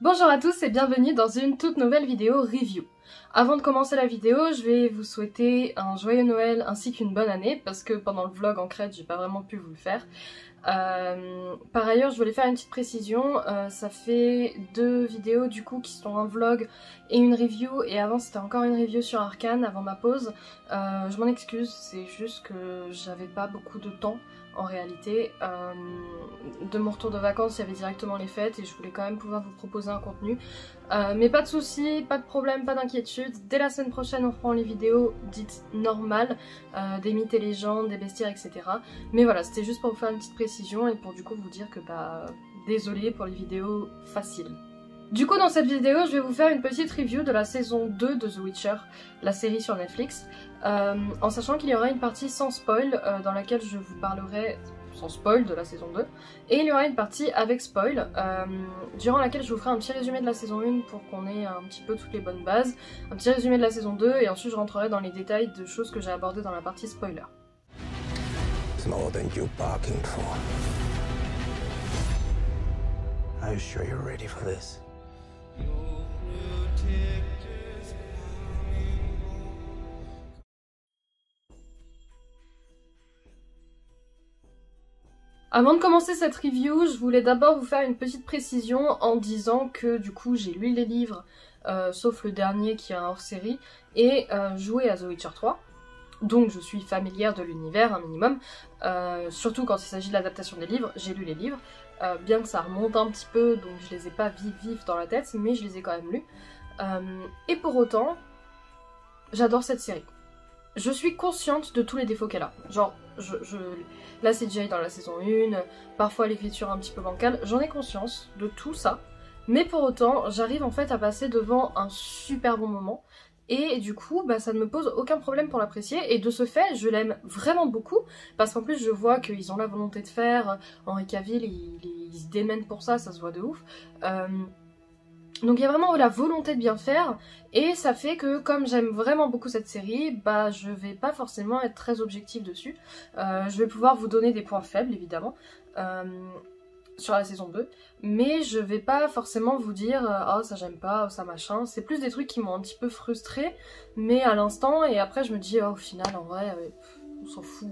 Bonjour à tous et bienvenue dans une toute nouvelle vidéo review. Avant de commencer la vidéo, je vais vous souhaiter un joyeux Noël ainsi qu'une bonne année parce que pendant le vlog en Crète, j'ai pas vraiment pu vous le faire. Par ailleurs, je voulais faire une petite précision, ça fait deux vidéos du coup qui sont un vlog et une review, et avant c'était encore une review sur Arcane avant ma pause. Je m'en excuse, c'est juste que j'avais pas beaucoup de temps en réalité. De mon retour de vacances, il y avait directement les fêtes et je voulais quand même pouvoir vous proposer un contenu. Mais pas de soucis, pas de problème, pas d'inquiétude. Dès la semaine prochaine, on reprend les vidéos dites normales, des mythes et légendes, des bestiaires, etc. Mais voilà, c'était juste pour vous faire une petite précision et pour du coup vous dire que désolée pour les vidéos faciles. Du coup, dans cette vidéo, je vais vous faire une petite review de la saison 2 de The Witcher, la série sur Netflix, en sachant qu'il y aura une partie sans spoil, dans laquelle je vous parlerai sans spoil de la saison 2, et il y aura une partie avec spoil, durant laquelle je vous ferai un petit résumé de la saison 1 pour qu'on ait un petit peu toutes les bonnes bases, un petit résumé de la saison 2, et ensuite je rentrerai dans les détails de choses que j'ai abordées dans la partie spoiler. It's more than you're barking for. Are you sure you're ready for this? Avant de commencer cette review, je voulais d'abord vous faire une petite précision en disant que du coup j'ai lu les livres, sauf le dernier qui est un hors-série, et joué à The Witcher 3. Donc je suis familière de l'univers un minimum, surtout quand il s'agit de l'adaptation des livres, j'ai lu les livres, bien que ça remonte un petit peu, donc je les ai pas vifs dans la tête, mais je les ai quand même lus. Et pour autant, j'adore cette série. Je suis consciente de tous les défauts qu'elle a. Genre, la CGI dans la saison 1, parfois l'écriture un petit peu bancale, j'en ai conscience de tout ça. Mais pour autant, j'arrive en fait à passer devant un super bon moment. Et du coup, ça ne me pose aucun problème pour l'apprécier. Et de ce fait, je l'aime vraiment beaucoup. Parce qu'en plus, je vois qu'ils ont la volonté de faire. Henry Cavill, il se démène pour ça, ça se voit de ouf. Donc il y a vraiment la volonté de bien faire, et ça fait que comme j'aime vraiment beaucoup cette série, je vais pas forcément être très objective dessus. Je vais pouvoir vous donner des points faibles évidemment sur la saison 2, mais je vais pas forcément vous dire oh ça j'aime pas, oh ça machin, c'est plus des trucs qui m'ont un petit peu frustrée, mais à l'instant, et après je me dis oh, au final en vrai on s'en fout.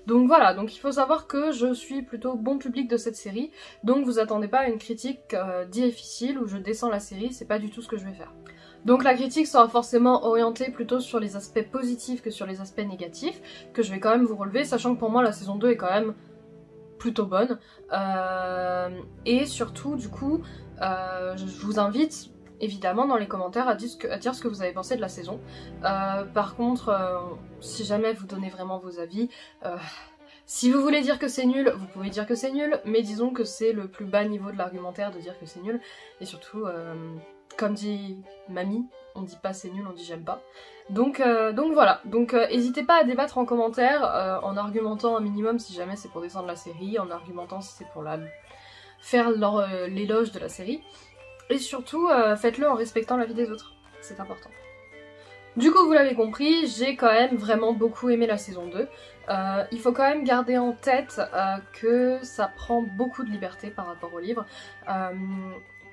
Donc voilà, donc il faut savoir que je suis plutôt bon public de cette série, donc vous attendez pas à une critique difficile où je descends la série, c'est pas du tout ce que je vais faire. Donc la critique sera forcément orientée plutôt sur les aspects positifs que sur les aspects négatifs, que je vais quand même vous relever, sachant que pour moi la saison 2 est quand même plutôt bonne. Et surtout du coup, je vous invite évidemment dans les commentaires à dire ce que vous avez pensé de la saison. Par contre, si jamais vous donnez vraiment vos avis, si vous voulez dire que c'est nul, vous pouvez dire que c'est nul, mais disons que c'est le plus bas niveau de l'argumentaire de dire que c'est nul, et surtout, comme dit mamie, on dit pas c'est nul, on dit j'aime pas. Donc voilà, n'hésitez pas à débattre en commentaire, en argumentant un minimum si jamais c'est pour descendre la série, en argumentant si c'est pour faire l'éloge de la série. Et surtout, faites-le en respectant la vie des autres, c'est important. Du coup, vous l'avez compris, j'ai quand même vraiment beaucoup aimé la saison 2. Il faut quand même garder en tête que ça prend beaucoup de liberté par rapport au livre.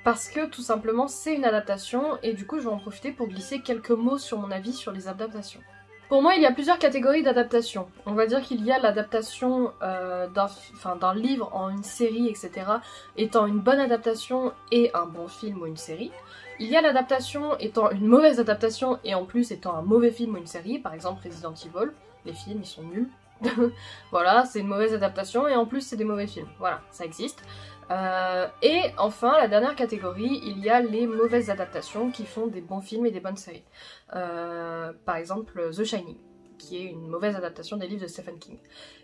Parce que tout simplement, c'est une adaptation, et du coup, je vais en profiter pour glisser quelques mots sur mon avis sur les adaptations. Pour moi, il y a plusieurs catégories d'adaptation. On va dire qu'il y a l'adaptation d'un livre en une série, etc., étant une bonne adaptation et un bon film ou une série. Il y a l'adaptation étant une mauvaise adaptation et en plus étant un mauvais film ou une série, par exemple Resident Evil. Les films, ils sont nuls. Voilà, c'est une mauvaise adaptation et en plus c'est des mauvais films. Voilà, ça existe. Et enfin, la dernière catégorie, il y a les mauvaises adaptations qui font des bons films et des bonnes séries. Par exemple, The Shining, qui est une mauvaise adaptation des livres de Stephen King.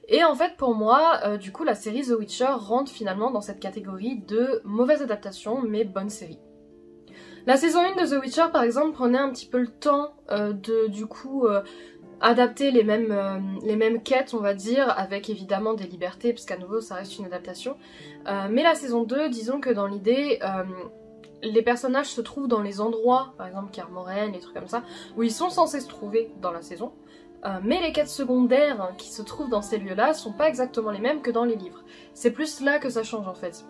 Et en fait, pour moi, du coup, la série The Witcher rentre finalement dans cette catégorie de mauvaise adaptation, mais bonne série. La saison 1 de The Witcher, par exemple, prenait un petit peu le temps adapter les mêmes quêtes, on va dire, avec évidemment des libertés, parce qu'à nouveau ça reste une adaptation. Mais la saison 2, disons que dans l'idée, les personnages se trouvent dans les endroits, par exemple Kaer Morhen, les trucs comme ça, où ils sont censés se trouver dans la saison. Mais les quêtes secondaires qui se trouvent dans ces lieux-là sont pas exactement les mêmes que dans les livres. C'est plus là que ça change en fait.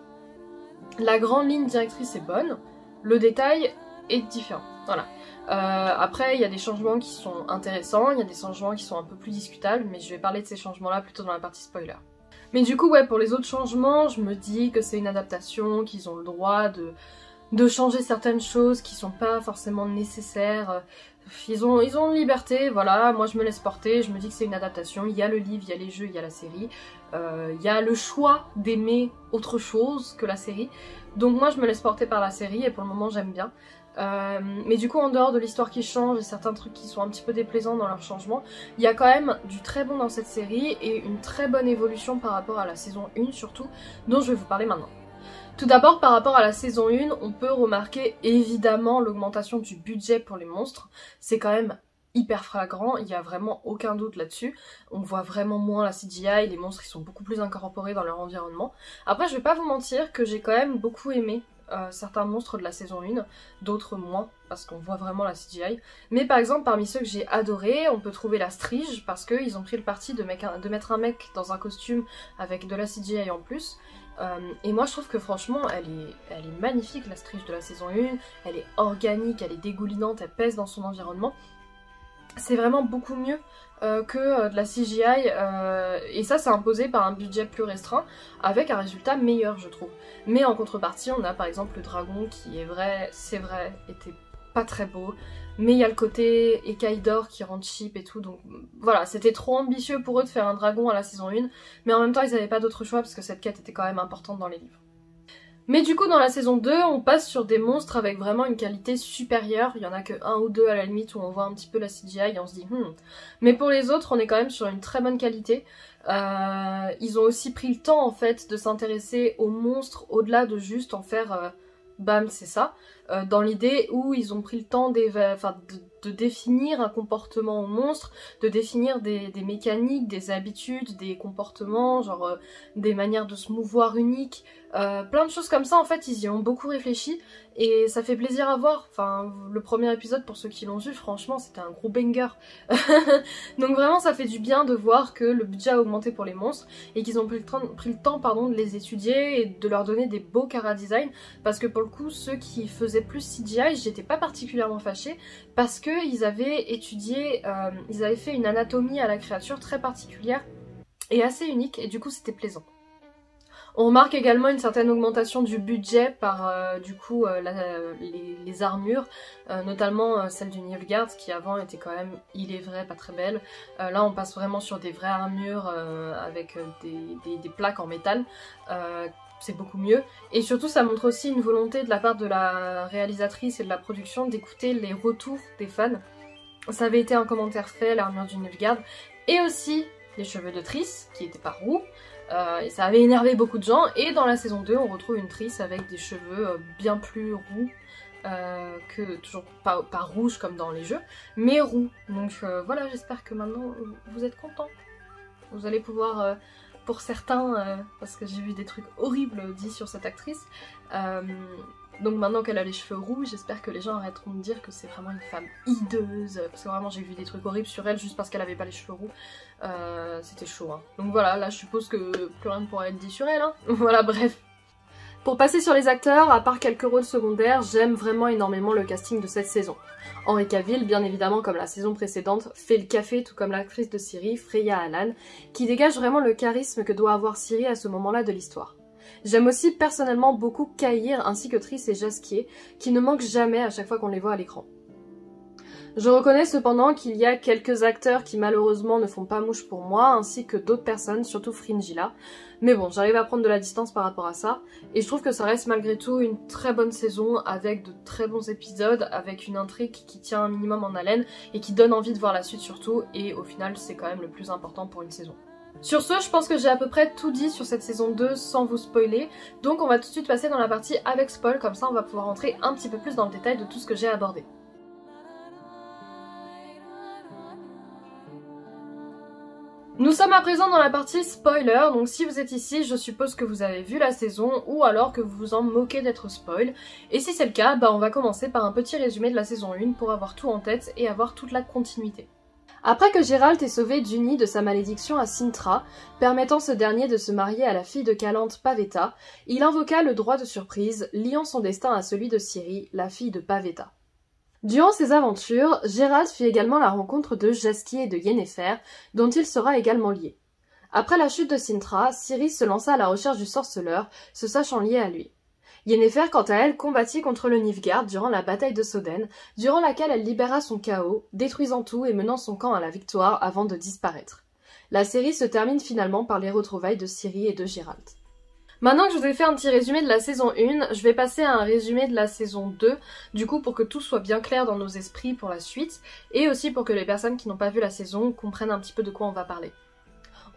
La grande ligne directrice est bonne, le détail est différent. Voilà. Après, il y a des changements qui sont intéressants, il y a des changements qui sont un peu plus discutables, mais je vais parler de ces changements-là plutôt dans la partie spoiler. Mais du coup, ouais, pour les autres changements, je me dis que c'est une adaptation, qu'ils ont le droit de changer certaines choses qui sont pas forcément nécessaires. Ils ont une liberté, voilà, moi je me laisse porter, je me dis que c'est une adaptation, il y a le livre, il y a les jeux, il y a la série, il y a le choix d'aimer autre chose que la série, donc moi je me laisse porter par la série et pour le moment j'aime bien. Mais du coup en dehors de l'histoire qui change et certains trucs qui sont un petit peu déplaisants dans leur changement, il y a quand même du très bon dans cette série et une très bonne évolution par rapport à la saison 1 surtout, dont je vais vous parler maintenant. Tout d'abord, par rapport à la saison 1, on peut remarquer évidemment l'augmentation du budget pour les monstres. C'est quand même hyper flagrant, il n'y a vraiment aucun doute là-dessus. On voit vraiment moins la CGI, les monstres ils sont beaucoup plus incorporés dans leur environnement. Après, je vais pas vous mentir que j'ai quand même beaucoup aimé certains monstres de la saison 1, d'autres moins, parce qu'on voit vraiment la CGI. Mais par exemple, parmi ceux que j'ai adorés, on peut trouver la Strige, parce qu'ils ont pris le parti de mettre un mec dans un costume avec de la CGI en plus. Et moi je trouve que franchement elle est magnifique la Strige de la saison 1, elle est organique, elle est dégoulinante, elle pèse dans son environnement. C'est vraiment beaucoup mieux que de la CGI et ça c'est imposé par un budget plus restreint avec un résultat meilleur je trouve. Mais en contrepartie on a par exemple le dragon qui est vrai, c'est vrai, était pas très beau. Mais il y a le côté écaille d'or qui rend cheap et tout, donc voilà, c'était trop ambitieux pour eux de faire un dragon à la saison 1, mais en même temps ils n'avaient pas d'autre choix parce que cette quête était quand même importante dans les livres. Mais du coup dans la saison 2, on passe sur des monstres avec vraiment une qualité supérieure, il y en a que un ou deux à la limite où on voit un petit peu la CGI et on se dit mais pour les autres on est quand même sur une très bonne qualité. Ils ont aussi pris le temps en fait de s'intéresser aux monstres au-delà de juste en faire bam c'est ça, dans l'idée où ils ont pris le temps de définir un comportement au monstre, de définir des mécaniques, des habitudes, des comportements, genre des manières de se mouvoir uniques, plein de choses comme ça en fait ils y ont beaucoup réfléchi et ça fait plaisir à voir. Enfin le premier épisode pour ceux qui l'ont vu franchement c'était un gros banger. Donc vraiment ça fait du bien de voir que le budget a augmenté pour les monstres et qu'ils ont pris le temps de les étudier et de leur donner des beaux chara-design parce que pour le coup ceux qui faisaient plus CGI j'étais pas particulièrement fâchée parce qu'ils avaient étudié, ils avaient fait une anatomie à la créature très particulière et assez unique et du coup c'était plaisant. On remarque également une certaine augmentation du budget par du coup les armures, notamment celle du Nilfgaard qui avant était quand même, il est vrai, pas très belle. Là on passe vraiment sur des vraies armures avec des plaques en métal. C'est beaucoup mieux. Et surtout ça montre aussi une volonté de la part de la réalisatrice et de la production d'écouter les retours des fans. Ça avait été un commentaire fait, l'armure du Nilfgaard, et aussi les cheveux de Triss qui étaient pas roux. Et ça avait énervé beaucoup de gens et dans la saison 2 on retrouve une Triss avec des cheveux bien plus roux que toujours pas rouge comme dans les jeux mais roux, donc voilà j'espère que maintenant vous êtes contents, vous allez pouvoir pour certains parce que j'ai vu des trucs horribles dits sur cette actrice donc maintenant qu'elle a les cheveux roux, j'espère que les gens arrêteront de dire que c'est vraiment une femme hideuse, parce que vraiment j'ai vu des trucs horribles sur elle juste parce qu'elle avait pas les cheveux roux, c'était chaud hein. Donc voilà, là je suppose que plus rien ne pourra être dit sur elle hein. Voilà bref. Pour passer sur les acteurs, à part quelques rôles secondaires, j'aime vraiment énormément le casting de cette saison. Henry Cavill, bien évidemment comme la saison précédente, fait le café tout comme l'actrice de Ciri, Freya Allan, qui dégage vraiment le charisme que doit avoir Ciri à ce moment-là de l'histoire. J'aime aussi personnellement beaucoup Caïr ainsi que Triss et Jaskier, qui ne manquent jamais à chaque fois qu'on les voit à l'écran. Je reconnais cependant qu'il y a quelques acteurs qui malheureusement ne font pas mouche pour moi, ainsi que d'autres personnes, surtout Fringilla. Mais bon, j'arrive à prendre de la distance par rapport à ça, et je trouve que ça reste malgré tout une très bonne saison, avec de très bons épisodes, avec une intrigue qui tient un minimum en haleine, et qui donne envie de voir la suite surtout, et au final c'est quand même le plus important pour une saison. Sur ce, je pense que j'ai à peu près tout dit sur cette saison 2 sans vous spoiler, donc on va tout de suite passer dans la partie avec spoil, comme ça on va pouvoir rentrer un petit peu plus dans le détail de tout ce que j'ai abordé. Nous sommes à présent dans la partie spoiler, donc si vous êtes ici, je suppose que vous avez vu la saison ou alors que vous vous en moquez d'être spoil. Et si c'est le cas, on va commencer par un petit résumé de la saison 1 pour avoir tout en tête et avoir toute la continuité. Après que Geralt ait sauvé Duny de sa malédiction à Cintra, permettant ce dernier de se marier à la fille de Calanthe Pavetta, il invoqua le droit de surprise, liant son destin à celui de Ciri, la fille de Pavetta. Durant ses aventures, Geralt fit également la rencontre de Jasquier et de Yennefer, dont il sera également lié. Après la chute de Cintra, Ciri se lança à la recherche du sorceleur, se sachant lié à lui. Yennefer, quant à elle, combattit contre le Nilfgaard durant la bataille de Soden, durant laquelle elle libéra son chaos, détruisant tout et menant son camp à la victoire avant de disparaître. La série se termine finalement par les retrouvailles de Ciri et de Geralt. Maintenant que je vous ai fait un petit résumé de la saison 1, je vais passer à un résumé de la saison 2, du coup pour que tout soit bien clair dans nos esprits pour la suite, et aussi pour que les personnes qui n'ont pas vu la saison comprennent un petit peu de quoi on va parler.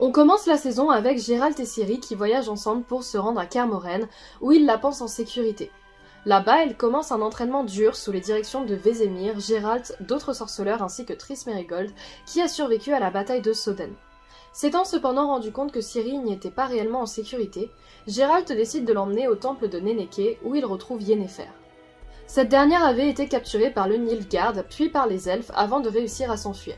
On commence la saison avec Geralt et Ciri qui voyagent ensemble pour se rendre à Kaer Morhen, où ils la pensent en sécurité. Là-bas, elle commence un entraînement dur sous les directions de Vesemir, Geralt, d'autres sorceleurs ainsi que Triss Merigold, qui a survécu à la bataille de Soden. S'étant cependant rendu compte que Ciri n'y était pas réellement en sécurité, Geralt décide de l'emmener au temple de Nenneke, où il retrouve Yennefer. Cette dernière avait été capturée par le Nilfgaard, puis par les elfes, avant de réussir à s'enfuir.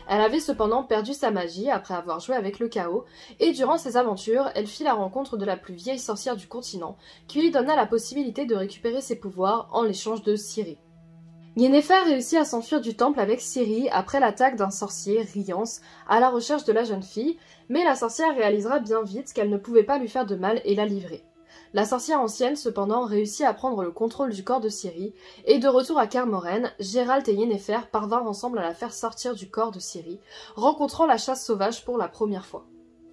Elle avait cependant perdu sa magie après avoir joué avec le chaos, et durant ses aventures, elle fit la rencontre de la plus vieille sorcière du continent, qui lui donna la possibilité de récupérer ses pouvoirs en l'échange de Ciri. Yennefer réussit à s'enfuir du temple avec Ciri après l'attaque d'un sorcier, Rience, à la recherche de la jeune fille, mais la sorcière réalisera bien vite qu'elle ne pouvait pas lui faire de mal et la livrer. La sorcière ancienne, cependant, réussit à prendre le contrôle du corps de Ciri, et de retour à Kaer Morhen, Geralt et Yennefer parvinrent ensemble à la faire sortir du corps de Ciri, rencontrant la chasse sauvage pour la première fois.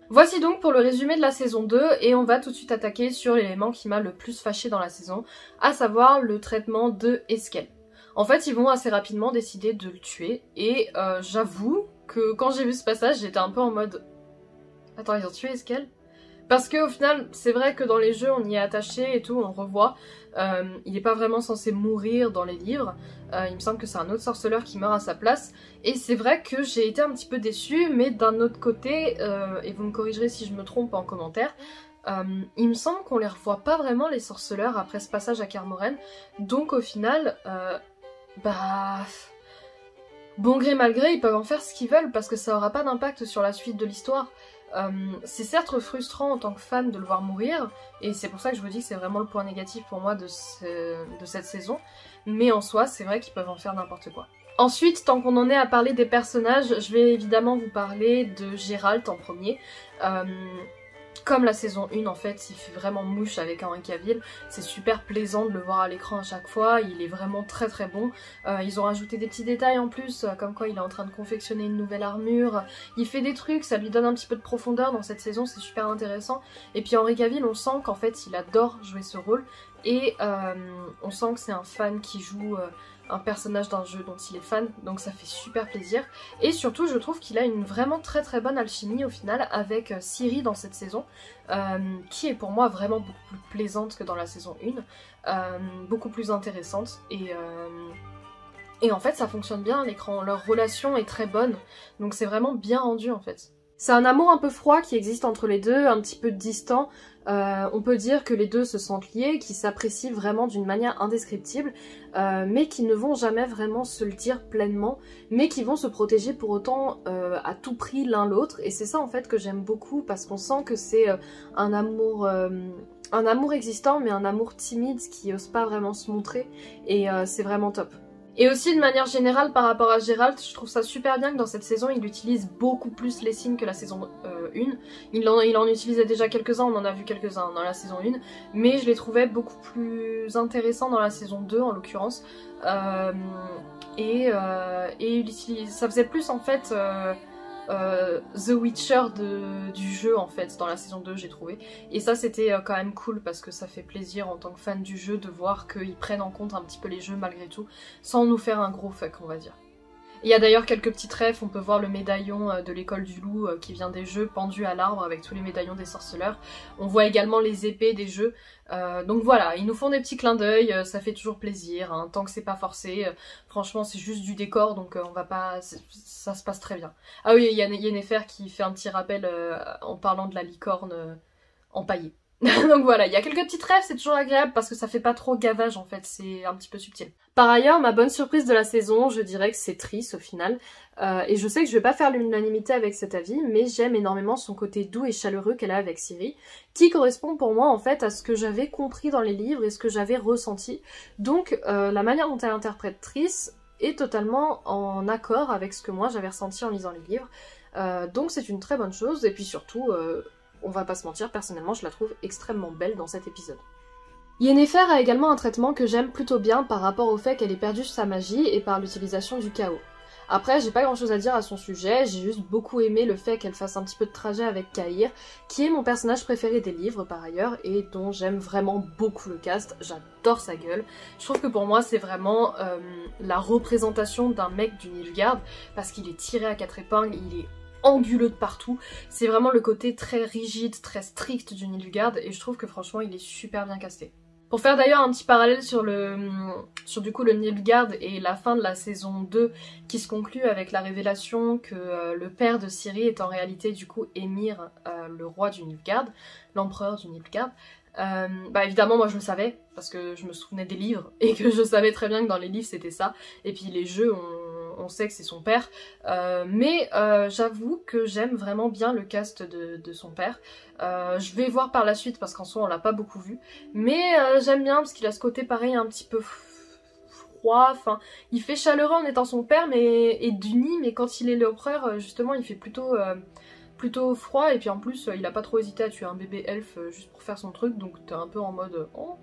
Voici donc pour le résumé de la saison 2, et on va tout de suite attaquer sur l'élément qui m'a le plus fâché dans la saison, à savoir le traitement de Eskel. En fait, ils vont assez rapidement décider de le tuer, et j'avoue que quand j'ai vu ce passage, j'étais un peu en mode... Attends, ils ont tué Eskel ? Parce qu'au final, c'est vrai que dans les jeux, on y est attaché et tout, on revoit. Il n'est pas vraiment censé mourir dans les livres. Il me semble que c'est un autre sorceleur qui meurt à sa place. Et c'est vrai que j'ai été un petit peu déçue, mais d'un autre côté, et vous me corrigerez si je me trompe en commentaire, il me semble qu'on les revoit pas vraiment les sorceleurs après ce passage à Kaer Morhen. Donc au final, bon gré mal gré, ils peuvent en faire ce qu'ils veulent parce que ça aura pas d'impact sur la suite de l'histoire. C'est certes frustrant en tant que fan de le voir mourir, et c'est pour ça que je vous dis que c'est vraiment le point négatif pour moi de cette saison, mais en soi c'est vrai qu'ils peuvent en faire n'importe quoi. Ensuite, tant qu'on en est à parler des personnages, je vais évidemment vous parler de Geralt en premier. Comme la saison 1 en fait, il fait vraiment mouche avec Henry Cavill, c'est super plaisant de le voir à l'écran à chaque fois, il est vraiment très très bon. Ils ont rajouté des petits détails en plus, comme quoi il est en train de confectionner une nouvelle armure, il fait des trucs, ça lui donne un petit peu de profondeur dans cette saison, c'est super intéressant. Et puis Henry Cavill, on sent qu'en fait il adore jouer ce rôle, et on sent que c'est un fan qui joue... un personnage d'un jeu dont il est fan, donc ça fait super plaisir. Et surtout, je trouve qu'il a une vraiment très très bonne alchimie au final avec Ciri dans cette saison, qui est pour moi vraiment beaucoup plus plaisante que dans la saison 1, beaucoup plus intéressante, et en fait ça fonctionne bien à l'écran, leur relation est très bonne, donc c'est vraiment bien rendu en fait. C'est un amour un peu froid qui existe entre les deux, un petit peu distant. On peut dire que les deux se sentent liés, qui s'apprécient vraiment d'une manière indescriptible, mais qui ne vont jamais vraiment se le dire pleinement, mais qui vont se protéger pour autant à tout prix l'un l'autre. Et c'est ça en fait que j'aime beaucoup, parce qu'on sent que c'est un amour existant, mais un amour timide qui n'ose pas vraiment se montrer, et c'est vraiment top. Et aussi de manière générale par rapport à Geralt, je trouve ça super bien que dans cette saison il utilise beaucoup plus les signes que la saison 1. Il en utilisait déjà quelques-uns, on en a vu quelques-uns dans la saison 1, mais je les trouvais beaucoup plus intéressants dans la saison 2 en l'occurrence. Et il utilise, ça faisait plus en fait... The Witcher du jeu en fait dans la saison 2 j'ai trouvé, et ça c'était quand même cool parce que ça fait plaisir en tant que fan du jeu de voir qu'ils prennent en compte un petit peu les jeux malgré tout sans nous faire un gros fuck on va dire. Il y a d'ailleurs quelques petits trèfles, on peut voir le médaillon de l'école du loup qui vient des jeux pendu à l'arbre avec tous les médaillons des sorceleurs. On voit également les épées des jeux. Donc voilà, ils nous font des petits clins d'œil, ça fait toujours plaisir, hein, tant que c'est pas forcé. Franchement c'est juste du décor donc on va pas... ça se passe très bien. Ah oui, il y a Yennefer qui fait un petit rappel en parlant de la licorne empaillée. Donc voilà, il y a quelques petites rêves, c'est toujours agréable parce que ça fait pas trop gavage en fait, c'est un petit peu subtil. Par ailleurs, ma bonne surprise de la saison, je dirais que c'est Triss au final. Et je sais que je vais pas faire l'unanimité avec cet avis, mais j'aime énormément son côté doux et chaleureux qu'elle a avec Ciri, qui correspond pour moi en fait à ce que j'avais compris dans les livres et ce que j'avais ressenti. Donc la manière dont elle interprète Triss est totalement en accord avec ce que moi j'avais ressenti en lisant les livres. Donc c'est une très bonne chose, et puis surtout... on va pas se mentir, personnellement je la trouve extrêmement belle dans cet épisode. Yennefer a également un traitement que j'aime plutôt bien par rapport au fait qu'elle ait perdu sa magie et par l'utilisation du chaos. Après, j'ai pas grand chose à dire à son sujet, j'ai juste beaucoup aimé le fait qu'elle fasse un petit peu de trajet avec Cahir, qui est mon personnage préféré des livres par ailleurs, et dont j'aime vraiment beaucoup le cast, j'adore sa gueule. Je trouve que pour moi c'est vraiment la représentation d'un mec du Nilfgaard, parce qu'il est tiré à quatre épingles, il est anguleux de partout, c'est vraiment le côté très rigide, très strict du Nilfgaard, et je trouve que franchement il est super bien casté. Pour faire d'ailleurs un petit parallèle sur du coup le Nilfgaard et la fin de la saison 2 qui se conclut avec la révélation que le père de Ciri est en réalité du coup Émir, le roi du Nilfgaard, l'empereur du Nilfgaard. Bah évidemment moi je le savais parce que je me souvenais des livres et que je savais très bien que dans les livres c'était ça, et puis les jeux on sait que c'est son père, mais j'avoue que j'aime vraiment bien le cast de son père. Je vais voir par la suite parce qu'en soi on l'a pas beaucoup vu, mais j'aime bien parce qu'il a ce côté pareil un petit peu froid, enfin il fait chaleureux en étant son père et d'uni, mais quand il est l'empereur justement il fait plutôt froid, et puis en plus il a pas trop hésité à tuer un bébé elfe juste pour faire son truc, donc t'es un peu en mode oh.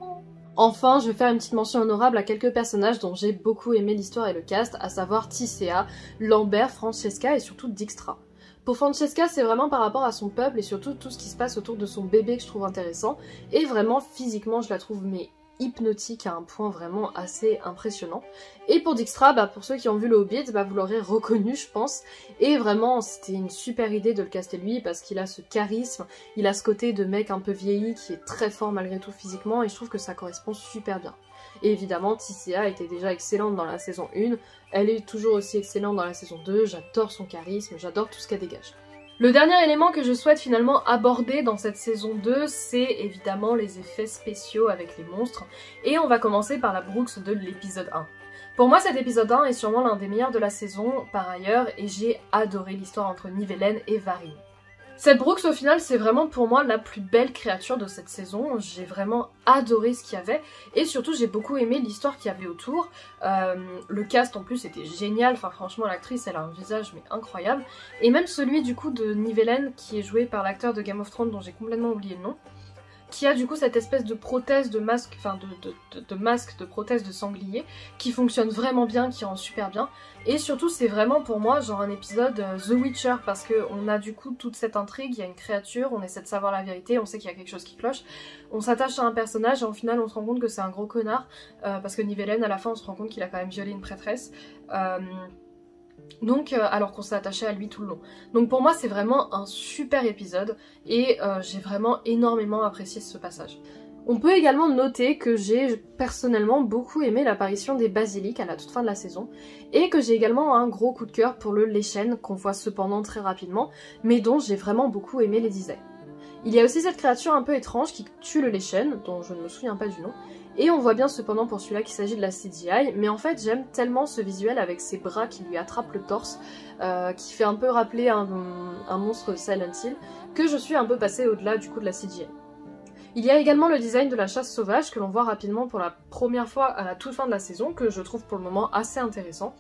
Enfin, je vais faire une petite mention honorable à quelques personnages dont j'ai beaucoup aimé l'histoire et le cast, à savoir Tisséa, Lambert, Francesca et surtout Dijkstra. Pour Francesca, c'est vraiment par rapport à son peuple et surtout tout ce qui se passe autour de son bébé que je trouve intéressant, et vraiment physiquement je la trouve mais hypnotique à un point vraiment assez impressionnant. Et pour Dijkstra, bah pour ceux qui ont vu le Hobbit, bah vous l'aurez reconnu je pense, et vraiment c'était une super idée de le caster lui parce qu'il a ce charisme, il a ce côté de mec un peu vieilli qui est très fort malgré tout physiquement, et je trouve que ça correspond super bien. Et évidemment Tisséa était déjà excellente dans la saison 1, elle est toujours aussi excellente dans la saison 2, j'adore son charisme, j'adore tout ce qu'elle dégage. Le dernier élément que je souhaite finalement aborder dans cette saison 2, c'est évidemment les effets spéciaux avec les monstres, et on va commencer par la Brooks de l'épisode 1. Pour moi cet épisode 1 est sûrement l'un des meilleurs de la saison par ailleurs, et j'ai adoré l'histoire entre Nivellen et Varyn. Cette Brooks au final c'est vraiment pour moi la plus belle créature de cette saison, j'ai vraiment adoré ce qu'il y avait, et surtout j'ai beaucoup aimé l'histoire qu'il y avait autour. Le cast en plus était génial, enfin franchement l'actrice elle a un visage mais incroyable, et même celui du coup de Nivellen qui est joué par l'acteur de Game of Thrones dont j'ai complètement oublié le nom, qui a du coup cette espèce de prothèse de masque, enfin de masque de prothèse de sanglier, qui fonctionne vraiment bien, qui rend super bien. Et surtout c'est vraiment pour moi genre un épisode The Witcher, parce que on a du coup toute cette intrigue, il y a une créature, on essaie de savoir la vérité, on sait qu'il y a quelque chose qui cloche, on s'attache à un personnage et au final on se rend compte que c'est un gros connard, parce que Nivellen à la fin on se rend compte qu'il a quand même violé une prêtresse. Donc, alors qu'on s'est attaché à lui tout le long. Donc pour moi c'est vraiment un super épisode, et j'ai vraiment énormément apprécié ce passage. On peut également noter que j'ai personnellement beaucoup aimé l'apparition des basiliques à la toute fin de la saison, et que j'ai également un gros coup de cœur pour le Lechen, qu'on voit cependant très rapidement, mais dont j'ai vraiment beaucoup aimé les designs. Il y a aussi cette créature un peu étrange qui tue le Lechen, dont je ne me souviens pas du nom, et on voit bien cependant pour celui-là qu'il s'agit de la CGI, mais en fait j'aime tellement ce visuel avec ses bras qui lui attrapent le torse, qui fait un peu rappeler un monstre Silent Hill, que je suis un peu passée au-delà du coup de la CGI. Il y a également le design de la chasse sauvage que l'on voit rapidement pour la première fois à la toute fin de la saison, que je trouve pour le moment assez intéressant,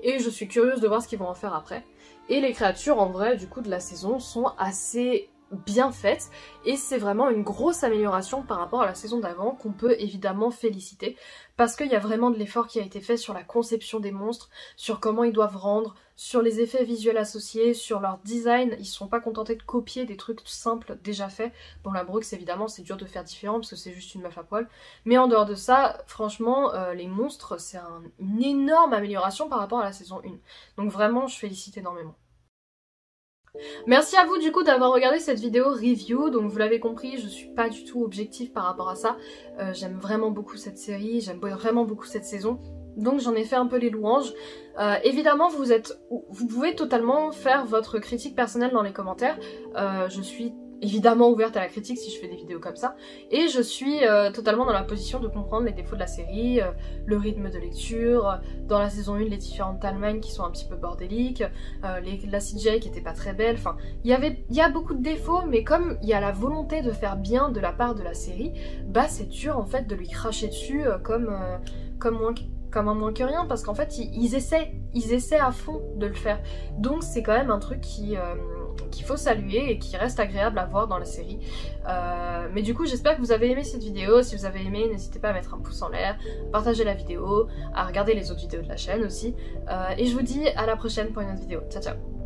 et je suis curieuse de voir ce qu'ils vont en faire après. Et les créatures en vrai du coup de la saison sont assez bien faites, et c'est vraiment une grosse amélioration par rapport à la saison d'avant qu'on peut évidemment féliciter, parce qu'il y a vraiment de l'effort qui a été fait sur la conception des monstres, sur comment ils doivent rendre, sur les effets visuels associés, sur leur design. Ils se sont pas contentés de copier des trucs simples déjà faits. Bon, la Brooks évidemment c'est dur de faire différent parce que c'est juste une meuf à poil, mais en dehors de ça franchement les monstres c'est une énorme amélioration par rapport à la saison 1, donc vraiment je félicite énormément. Merci à vous du coup d'avoir regardé cette vidéo review, donc vous l'avez compris, je suis pas du tout objective par rapport à ça, j'aime vraiment beaucoup cette série, j'aime vraiment beaucoup cette saison, donc j'en ai fait un peu les louanges. Évidemment vous pouvez totalement faire votre critique personnelle dans les commentaires, je suis évidemment ouverte à la critique si je fais des vidéos comme ça, et je suis totalement dans la position de comprendre les défauts de la série, le rythme de lecture, dans la saison 1 les différentes timelines qui sont un petit peu bordéliques, la CGI qui était pas très belle, enfin il y a beaucoup de défauts, mais comme il y a la volonté de faire bien de la part de la série, bah c'est dur en fait de lui cracher dessus comme un moins que rien, parce qu'en fait ils essaient à fond de le faire, donc c'est quand même un truc qu'il faut saluer et qui reste agréable à voir dans la série. Mais du coup j'espère que vous avez aimé cette vidéo. Si vous avez aimé, n'hésitez pas à mettre un pouce en l'air, à partager la vidéo, à regarder les autres vidéos de la chaîne aussi, et je vous dis à la prochaine pour une autre vidéo. Ciao ciao.